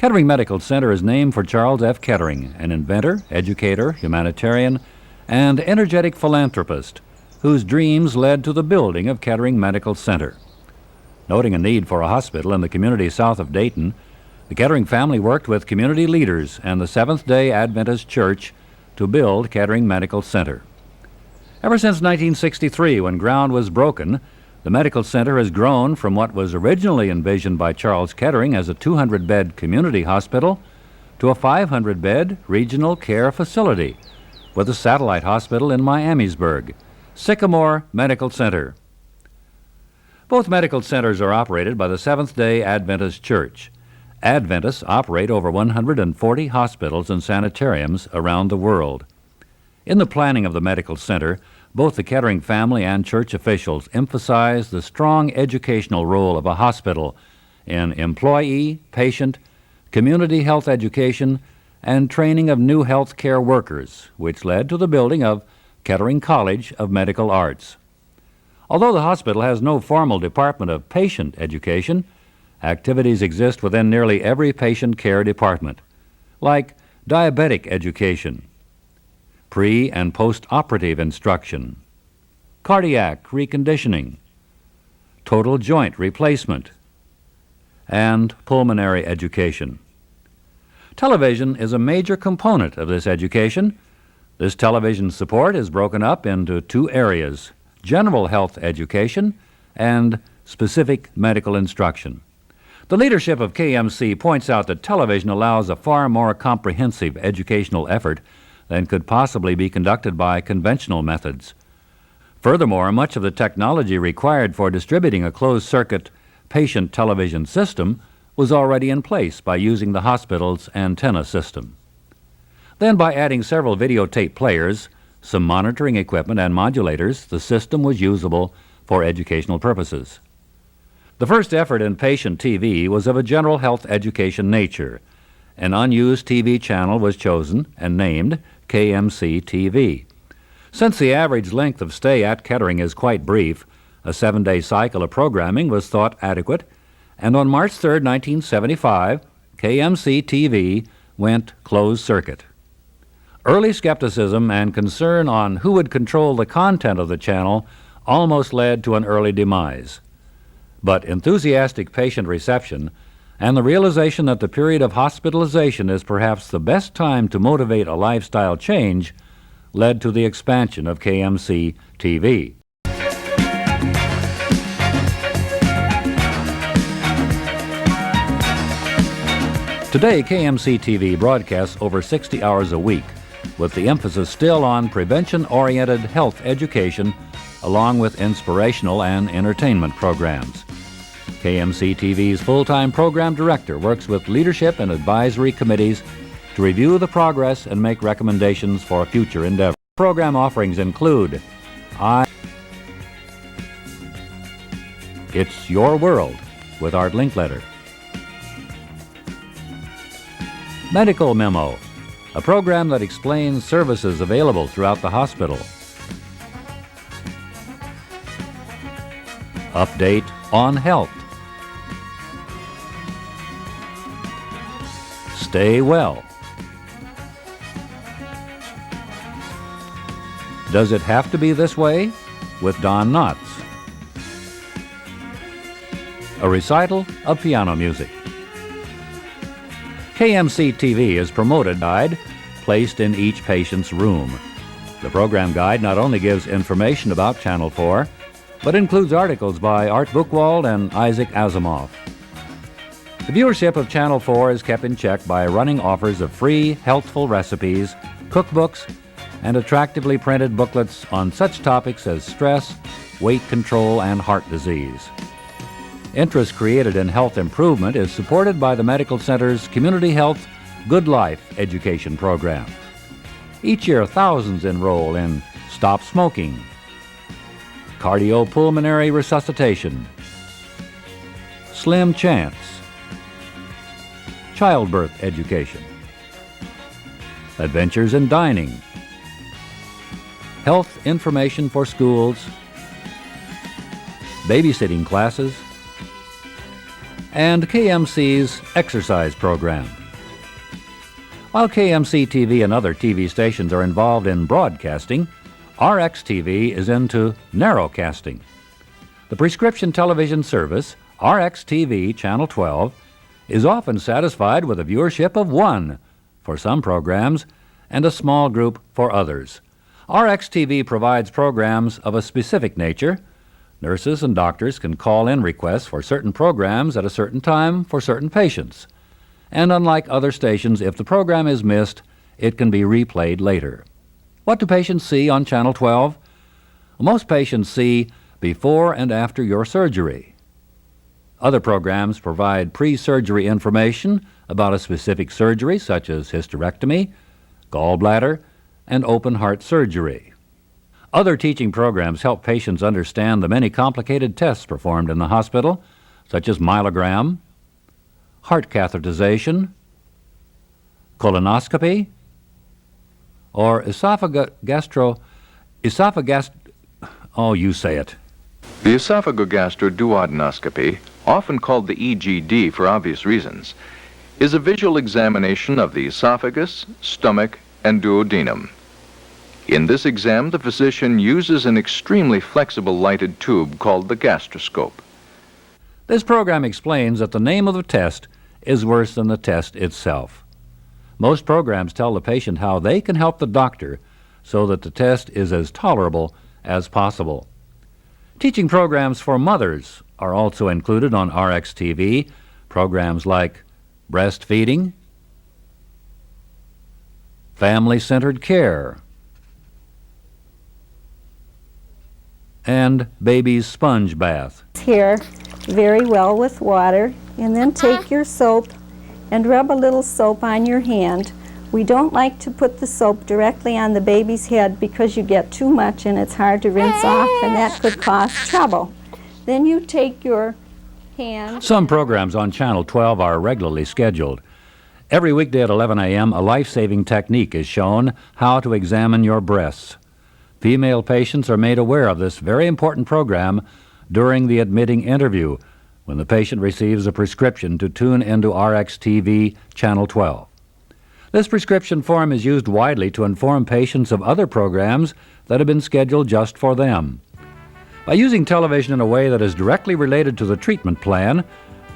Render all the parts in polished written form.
Kettering Medical Center is named for Charles F. Kettering, an inventor, educator, humanitarian, and energetic philanthropist whose dreams led to the building of Kettering Medical Center. Noting a need for a hospital in the community south of Dayton, the Kettering family worked with community leaders and the Seventh-day Adventist Church to build Kettering Medical Center. Ever since 1963, when ground was broken, the medical center has grown from what was originally envisioned by Charles Kettering as a 200-bed community hospital to a 500-bed regional care facility with a satellite hospital in Miamisburg, Sycamore Medical Center. Both medical centers are operated by the Seventh-day Adventist Church. Adventists operate over 140 hospitals and sanitariums around the world. In the planning of the medical center, both the Kettering family and church officials emphasize the strong educational role of a hospital in employee, patient, community health education, and training of new health care workers, which led to the building of Kettering College of Medical Arts. Although the hospital has no formal department of patient education, activities exist within nearly every patient care department, like diabetic education, pre- and post-operative instruction, cardiac reconditioning, total joint replacement, and pulmonary education. Television is a major component of this education. This television support is broken up into two areas: general health education and specific medical instruction. The leadership of KMC points out that television allows a far more comprehensive educational effort than could possibly be conducted by conventional methods. Furthermore, much of the technology required for distributing a closed-circuit patient television system was already in place by using the hospital's antenna system. Then, by adding several videotape players, some monitoring equipment, and modulators, the system was usable for educational purposes. The first effort in patient TV was of a general health education nature. An unused TV channel was chosen and named KMC TV. Since the average length of stay at Kettering is quite brief, a 7-day cycle of programming was thought adequate, and on March 3, 1975, KMC TV went closed circuit. Early skepticism and concern on who would control the content of the channel almost led to an early demise. But enthusiastic patient reception and the realization that the period of hospitalization is perhaps the best time to motivate a lifestyle change led to the expansion of KMC TV. Today, KMC TV broadcasts over 60 hours a week, with the emphasis still on prevention-oriented health education, along with inspirational and entertainment programs. KMC TV's full-time program director works with leadership and advisory committees to review the progress and make recommendations for future endeavors. Program offerings include It's Your World with Art Linkletter, Medical Memo, a program that explains services available throughout the hospital. Update on Health. Stay Well. Does It Have to Be This Way? With Don Knotts. A recital of piano music. KMC TV is promoted guide placed in each patient's room. The program guide not only gives information about Channel 4, but includes articles by Art Buchwald and Isaac Asimov. The viewership of Channel 4 is kept in check by running offers of free, healthful recipes, cookbooks, and attractively printed booklets on such topics as stress, weight control, and heart disease. Interest created in health improvement is supported by the Medical Center's Community Health Good Life education program. Each year, thousands enroll in Stop Smoking, Cardiopulmonary Resuscitation, Slim Chance, Childbirth Education, Adventures in Dining, Health Information for Schools, Babysitting Classes, and KMC's exercise program. While KMC TV and other TV stations are involved in broadcasting, RXTV is into narrowcasting. The prescription television service, RXTV Channel 12, is often satisfied with a viewership of 1 for some programs and a small group for others. RXTV provides programs of a specific nature. Nurses and doctors can call in requests for certain programs at a certain time for certain patients. And unlike other stations, if the program is missed, it can be replayed later. What do patients see on Channel 12? Most patients see before and after your surgery. Other programs provide pre-surgery information about a specific surgery, such as hysterectomy, gallbladder, and open heart surgery. Other teaching programs help patients understand the many complicated tests performed in the hospital, such as myelogram, heart catheterization, colonoscopy, or you say it. The esophagogastroduodenoscopy, often called the EGD for obvious reasons, is a visual examination of the esophagus, stomach, and duodenum. In this exam, the physician uses an extremely flexible lighted tube called the gastroscope. This program explains that the name of the test is worse than the test itself. Most programs tell the patient how they can help the doctor so that the test is as tolerable as possible. Teaching programs for mothers are also included on RXTV, programs like breastfeeding, family-centered care, and baby's sponge bath. Here very well with water, and then take your soap and rub a little soap on your hand. We don't like to put the soap directly on the baby's head because you get too much and it's hard to rinse off, and that could cause trouble. Then you take your hand. Some programs on Channel 12 are regularly scheduled. Every weekday at 11 a.m., a life-saving technique is shown, how to examine your breasts. Female patients are made aware of this very important program during the admitting interview, when the patient receives a prescription to tune into RXTV Channel 12. This prescription form is used widely to inform patients of other programs that have been scheduled just for them. By using television in a way that is directly related to the treatment plan,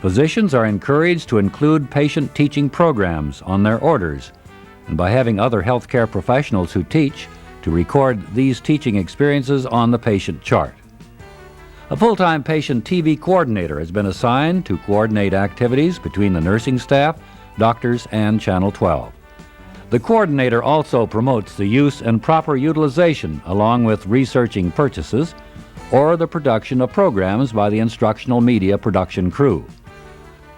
physicians are encouraged to include patient teaching programs on their orders, and by having other healthcare professionals who teach to record these teaching experiences on the patient chart. A full-time patient TV coordinator has been assigned to coordinate activities between the nursing staff, doctors, and Channel 12. The coordinator also promotes the use and proper utilization, along with researching purchases or the production of programs by the instructional media production crew.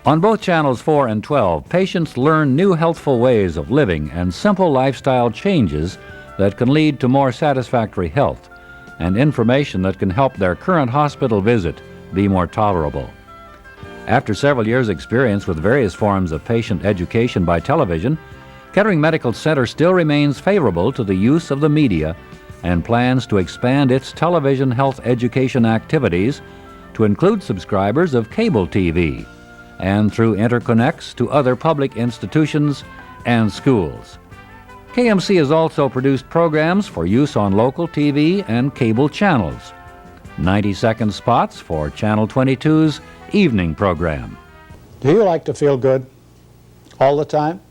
On both Channels 4 and 12, patients learn new healthful ways of living and simple lifestyle changes that can lead to more satisfactory health, and information that can help their current hospital visit be more tolerable. After several years' experience with various forms of patient education by television, Kettering Medical Center still remains favorable to the use of the media and plans to expand its television health education activities to include subscribers of cable TV and through interconnects to other public institutions and schools. KMC has also produced programs for use on local TV and cable channels. 90-second spots for Channel 22's evening program. Do you like to feel good all the time?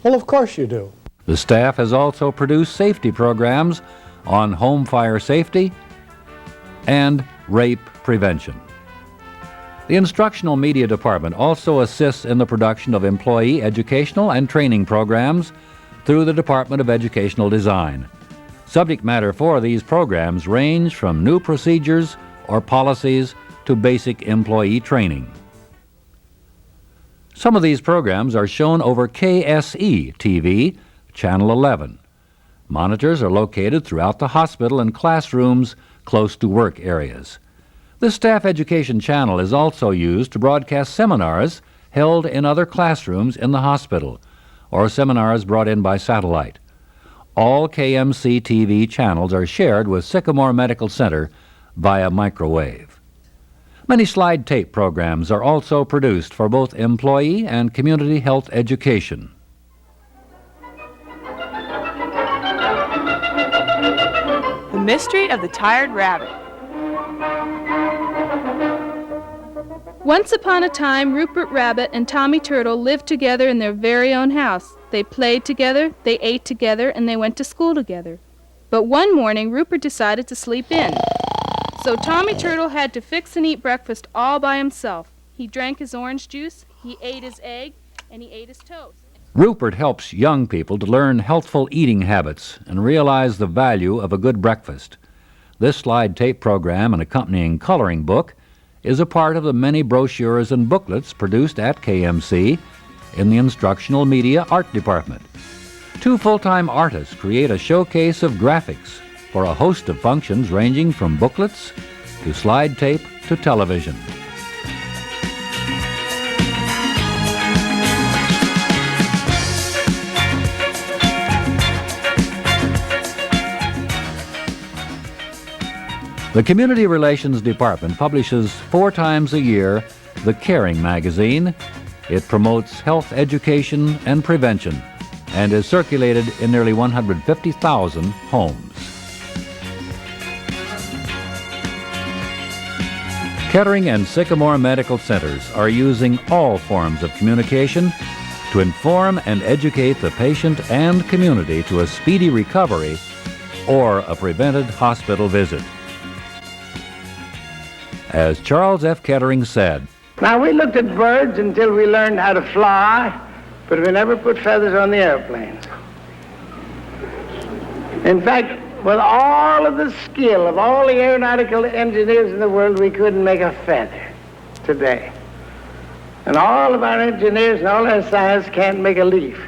Well, of course you do. The staff has also produced safety programs on home fire safety and rape prevention. The Instructional Media Department also assists in the production of employee educational and training programs through the Department of Educational Design. Subject matter for these programs range from new procedures or policies to basic employee training. Some of these programs are shown over KSE TV, Channel 11. Monitors are located throughout the hospital and classrooms close to work areas. This staff education channel is also used to broadcast seminars held in other classrooms in the hospital, or seminars brought in by satellite. All KMC TV channels are shared with Sycamore Medical Center via microwave. Many slide tape programs are also produced for both employee and community health education. The Mystery of the Tired Rabbit. Once upon a time, Rupert Rabbit and Tommy Turtle lived together in their very own house. They played together, they ate together, and they went to school together. But one morning, Rupert decided to sleep in. So Tommy Turtle had to fix and eat breakfast all by himself. He drank his orange juice, he ate his egg, and he ate his toast. Rupert helps young people to learn healthful eating habits and realize the value of a good breakfast. This slide tape program and accompanying coloring book is a part of the many brochures and booklets produced at KMC in the Instructional Media Art Department. 2 full-time artists create a showcase of graphics for a host of functions ranging from booklets to slide tape to television. The Community Relations Department publishes 4 times a year the Caring magazine. It promotes health education and prevention and is circulated in nearly 150,000 homes. Kettering and Sycamore Medical Centers are using all forms of communication to inform and educate the patient and community to a speedy recovery or a prevented hospital visit. As Charles F. Kettering said, "Now, we looked at birds until we learned how to fly, but we never put feathers on the airplanes. In fact, with all of the skill of all the aeronautical engineers in the world, we couldn't make a feather today. And all of our engineers and all our science can't make a leaf.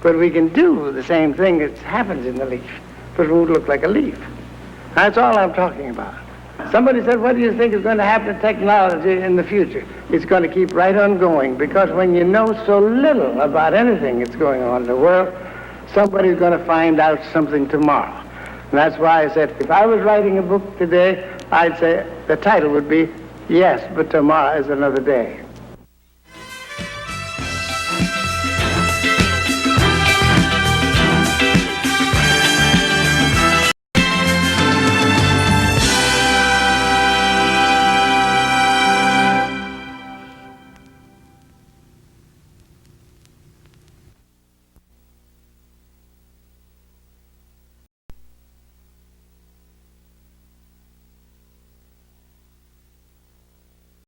But we can do the same thing that happens in the leaf, but it won't look like a leaf. That's all I'm talking about. Somebody said, what do you think is going to happen to technology in the future? It's going to keep right on going, because when you know so little about anything that's going on in the world, somebody's going to find out something tomorrow. And that's why I said, if I was writing a book today, I'd say the title would be, Yes, but Tomorrow is Another Day.